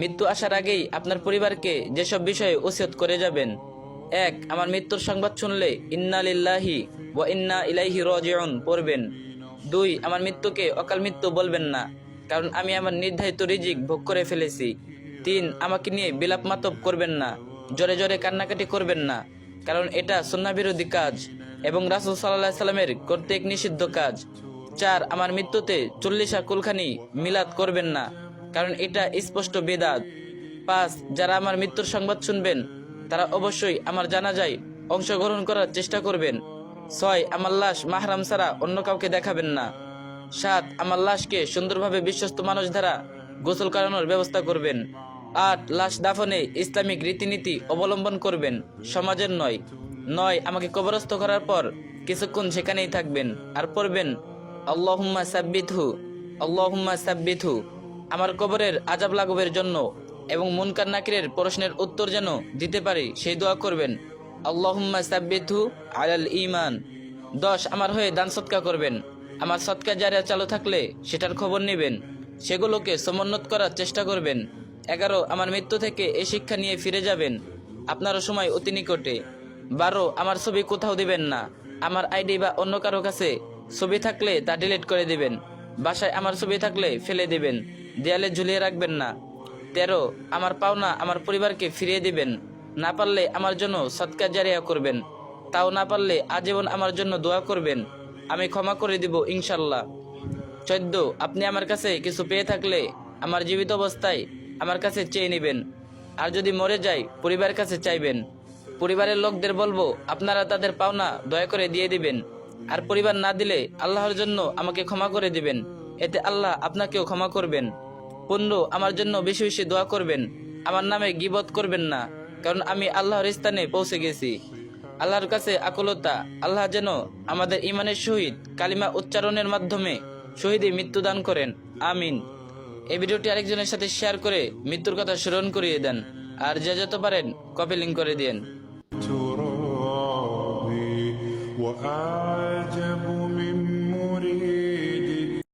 মৃত্যু আসার আগেই আপনার পরিবারকে যেসব বিষয়ে ওসিয়ত করে যাবেন। 1. আমার মৃত্যুর সংবাদ শুনলে ইন্না লিল্লাহি ওয়া ইন্না ইলাইহি রাজিউন পড়বেন। 2. আমার মৃত্যুকে অকাল মৃত্যু বলবেন না, কারণ আমি আমার নির্ধারিত রিজিক ভোগ করে ফেলেছি। 3. আমাকে নিয়ে বিলাপ মাতব করবেন না, জোরে জোরে কান্নাকাটি করবেন না, কারণ এটা সুন্নাহ বিরোধী কাজ এবং রাসূল সাল্লাল্লাহু আলাইহি সাল্লামের কর্তৃক নিষিদ্ধ কাজ। 4. আমার মৃত্যুতে 40 কুলখানি মিলাদ করবেন না, কারণ এটা স্পষ্ট বিদআত। 5. যারা আমার মৃত্যুর সংবাদ শুনবেন তারা অবশ্যই আমার জানাজায় অংশগ্রহণ করার চেষ্টা করবেন। 6. আমার লাশ মাহরাম ছাড়া অন্য কাউকে দেখাবেন না। 7. আমার লাশকে সুন্দরভাবে বিশ্বস্ত মানুষ দ্বারা গোসল করানোর ব্যবস্থা করবেন। 8. লাশ দাফনে ইসলামিক রীতিনীতি অবলম্বন করবেন, সমাজের নয়। 9. আমাকে কবরস্থ করার পর কিছুক্ষণ সেখানেই থাকবেন আর পড়বেন আল্লাহুম্মা সাব্বিতহু, আল্লাহুম্মা সাব্বিতহু। আমার কবরের আযাব লাঘবের জন্য এবং মুনকার নাকিরের প্রশ্নের উত্তর যেন দিতে পারি সেই দোয়া করবেন, আল্লাহুম্মা সাব্বিতহু আলাল ঈমান। 10. আমার হয়ে দান সদকা করবেন। আমার সদকা জারিয়া চালু থাকলে সেটার খবর নেবেন, সেগুলোকে সমুন্নত করার চেষ্টা করবেন। 11. আমার মৃত্যু থেকে এই শিক্ষা নিয়ে ফিরে যাবেন, আপনারও সময় অতি নিকটে। 12. আমার ছবি কোথাও দিবেন না, আমার আইডি বা অন্য কারো কাছে ছবি থাকলে তা ডিলিট করে দিবেন। বাসায় আমার ছবি থাকলে ফেলে দিবেন, দেয়ালে ঝুলিয়ে রাখবেন না। 13. আমার পাওনা আমার পরিবারকে ফিরিয়ে দিবেন, না পারলে আমার জন্য সদকা জারিয়া করবেন, তাও না পারলে আজীবন আমার জন্য দোয়া করবেন, আমি ক্ষমা করে দিব ইনশাল্লাহ। 14. আপনি আমার কাছে কিছু পেয়ে থাকলে আমার জীবিত অবস্থায় আমার কাছে চেয়ে নেবেন, আর যদি মরে যাই পরিবারের কাছে চাইবেন। পরিবারের লোকদের বলবো আপনারা তাদের পাওনা দয়া করে দিয়ে দিবেন, আর পরিবার না দিলে আল্লাহর জন্য আমাকে ক্ষমা করে দিবেন, এতে আল্লাহ আপনাকেও ক্ষমা করবেন। 15. আমার জন্য বেশি বেশি দোয়া করবেন, আমার নামে গীবত করবেন না, কারণ আমি আল্লাহর স্থানে পৌঁছে গেছি। আল্লাহর কাছে আকুলতা, আল্লাহ যেন আমাদের ইমানের সহিত কালিমা উচ্চারণের মাধ্যমে শহীদে মৃত্যু দান করেন, আমিন। এই ভিডিওটি আরেকজনের সাথে শেয়ার করে মৃত্যুর কথা স্মরণ করিয়ে দেন, আর যে যত পারেন কপি লিংক করে দিয়েন। ترابي وأعجب من